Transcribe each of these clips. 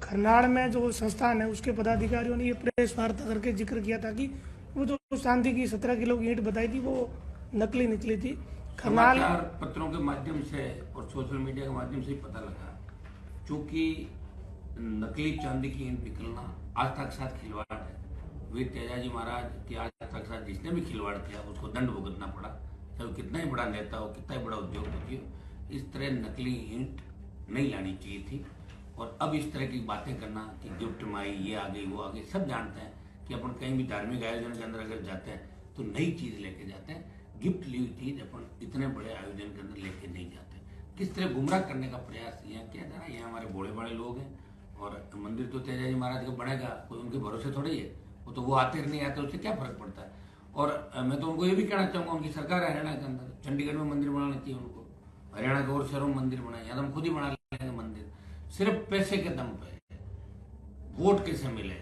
खरनाड़ में जो संस्थान है उसके पदाधिकारियों ने ये प्रेस वार्ता करके जिक्र किया था कि वो जो चांदी की 17 किलो की ईंट बताई थी वो नकली निकली थी। खरनाल समाचार पत्रों के माध्यम से और सोशल मीडिया के माध्यम से ही पता लगा, क्योंकि नकली चांदी की ईंट निकलना आस्था के साथ खिलवाड़ है। वीर तेजाजी महाराज की आस्था के साथ जिसने भी खिलवाड़ किया उसको दंड भुगतना पड़ा, चाहे कितना ही बड़ा नेता हो, कितना ही बड़ा उद्योगपति हो। इस तरह नकली ईंट नहीं लानी चाहिए थी। और अब इस तरह की बातें करना कि गिफ्ट में आई, ये आ गई, वो आ गई, सब जानते हैं कि अपन कहीं भी धार्मिक आयोजन के अंदर अगर जाते हैं तो नई चीज लेके जाते हैं। गिफ्ट ली हुई चीज अपन इतने बड़े आयोजन के अंदर लेके नहीं जाते। किस तरह गुमराह करने का प्रयास यहाँ किया जा रहा है। यहाँ हमारे बड़े बड़े लोग हैं और मंदिर तो तेजाजी महाराज का बनेगा, कोई उनके भरोसे थोड़ी है। वो आते नहीं आते, उससे क्या फर्क पड़ता है। और मैं तो उनको ये भी कहना चाहूंगा, उनकी सरकार है हरियाणा के अंदर, चंडीगढ़ में मंदिर बनाना चाहिए उनको, हरियाणा के और शहरों में मंदिर बनाए, या तो हम खुद ही बना लेंगे मंदिर। सिर्फ पैसे के दम पे वोट कैसे मिले,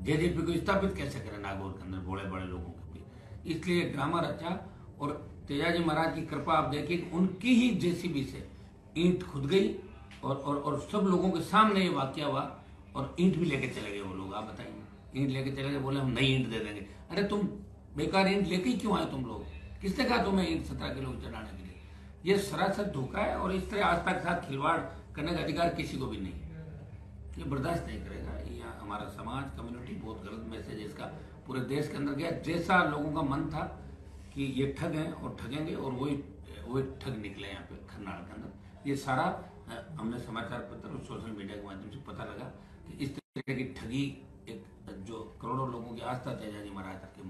जेजेपी को स्थापित कैसे करें नागौर के अंदर बड़े बड़े लोगों के बीच, इसलिए ड्रामा रचा। और तेजाजी महाराज की कृपा आप देखिए, उनकी ही जेसीबी से ईंट खुद गई और सब लोगों के सामने ये वाकया हुआ और ईंट भी लेके चले गए वो लोग। आप बताइए, ईंट लेके चले गए, बोले हम नई ईंट दे देंगे। अरे तुम बेकार ईंट लेके ही क्यों आए तुम लोग? किसने कहा तुम्हें ईंट 17 किलो चढ़ाने के लिए? ये सरासर धोखा है और इस तरह आस्था के साथ खिलवाड़ करने का अधिकार किसी को भी नहीं है। ये बर्दाश्त नहीं करेगा। यहाँ हमारा समाज, कम्युनिटी बहुत गलत मैसेज है इसका पूरे देश के अंदर गया। जैसा लोगों का मन था कि ये ठग हैं और ठगेंगे, और वही ठग निकले यहाँ पे खरनाड़ के अंदर। ये सारा हमने समाचार पत्र और सोशल मीडिया के माध्यम से पता लगा कि इस तरह की ठगी, एक जो करोड़ों लोगों की आस्था तेजाजी महाराज के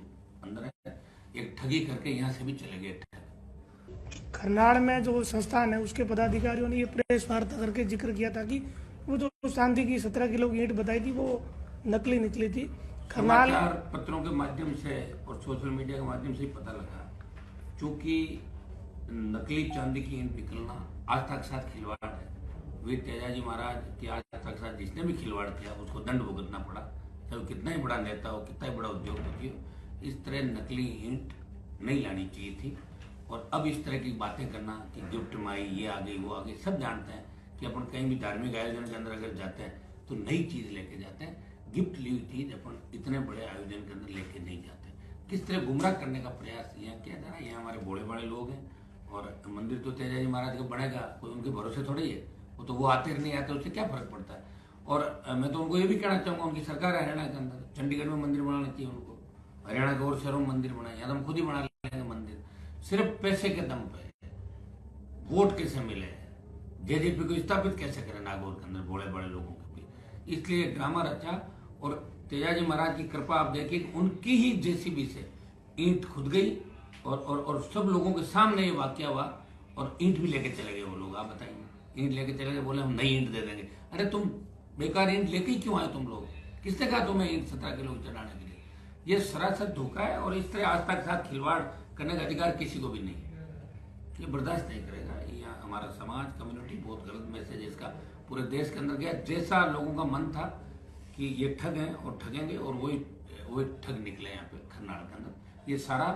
अंदर है, एक ठगी करके यहाँ से भी चले गए ठग। खरनाड़ में जो संस्थान है उसके पदाधिकारियों ने ये प्रेस वार्ता करके जिक्र किया था कि वो जो चांदी की 17 किलो की ईंट बताई थी वो नकली निकली थी। समाचार पत्रों के माध्यम से और सोशल मीडिया के माध्यम से ही पता लगा, क्योंकि नकली चांदी की ईंट निकलना आस्था के साथ खिलवाड़ है। वीर तेजाजी महाराज की आस्था के साथ जिसने भी खिलवाड़ किया उसको दंड भुगतना पड़ा, चाहे कितना ही बड़ा नेता हो, कितना ही बड़ा उद्योगपति हो। इस तरह नकली ईंट नहीं लानी चाहिए थी। और अब इस तरह की बातें करना कि गिफ्ट में आई, ये आ गई, वो आ गई, सब जानते हैं कि अपन कहीं भी धार्मिक आयोजन के अंदर अगर जाते हैं तो नई चीज लेके जाते हैं। गिफ्ट ली हुई चीज अपन इतने बड़े आयोजन के अंदर लेके नहीं जाते। किस तरह गुमराह करने का प्रयास यहाँ किया जा रहा है। यहाँ हमारे बड़े बड़े लोग हैं और मंदिर तो तेजाजी महाराज का बनेगा, कोई उनके भरोसे थोड़ी है। वो आते नहीं आते, उससे क्या फर्क पड़ता है। और मैं तो उनको ये भी कहना चाहूंगा, उनकी सरकार है हरियाणा के अंदर, चंडीगढ़ में मंदिर बनाना चाहिए उनको, हरियाणा के और शहरों में मंदिर बनाए, या तो हम खुद ही बना लेंगे मंदिर। सिर्फ पैसे के दम पे वोट कैसे मिले, जेजेपी को स्थापित कैसे करें नागौर के अंदर बड़े बड़े लोगों के बीच, इसलिए ड्रामा रचा। और तेजाजी महाराज की कृपा आप देखिए, उनकी ही जेसीबी से ईंट खुद गई और सब लोगों के सामने ये वाकया हुआ और ईंट भी लेके चले गए वो लोग। आप बताइए, ईंट लेके चले गए, बोले हम नई ईंट दे देंगे। अरे तुम बेकार ईंट लेके ही क्यों आए तुम लोग? किसने कहा तुम्हें ईंट 17 किलो चढ़ाने के लिए? ये सरासर धोखा है और इस तरह आस्था के साथ खिलवाड़ करने का अधिकार किसी को भी नहीं है। ये बर्दाश्त नहीं करेगा। यहाँ हमारा समाज, कम्युनिटी बहुत गलत मैसेज है इसका पूरे देश के अंदर गया। जैसा लोगों का मन था कि ये ठग हैं और ठगेंगे, और वही ठग निकले यहाँ पे खरनाड़ के अंदर। ये सारा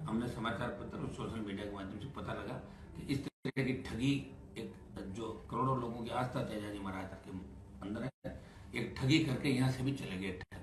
हमने समाचार पत्र और सोशल मीडिया के माध्यम से पता लगा कि इस तरह की ठगी, एक जो करोड़ों लोगों की आस्था तेजाजी महाराज के अंदर है, एक ठगी करके यहाँ से भी चले गए ठग।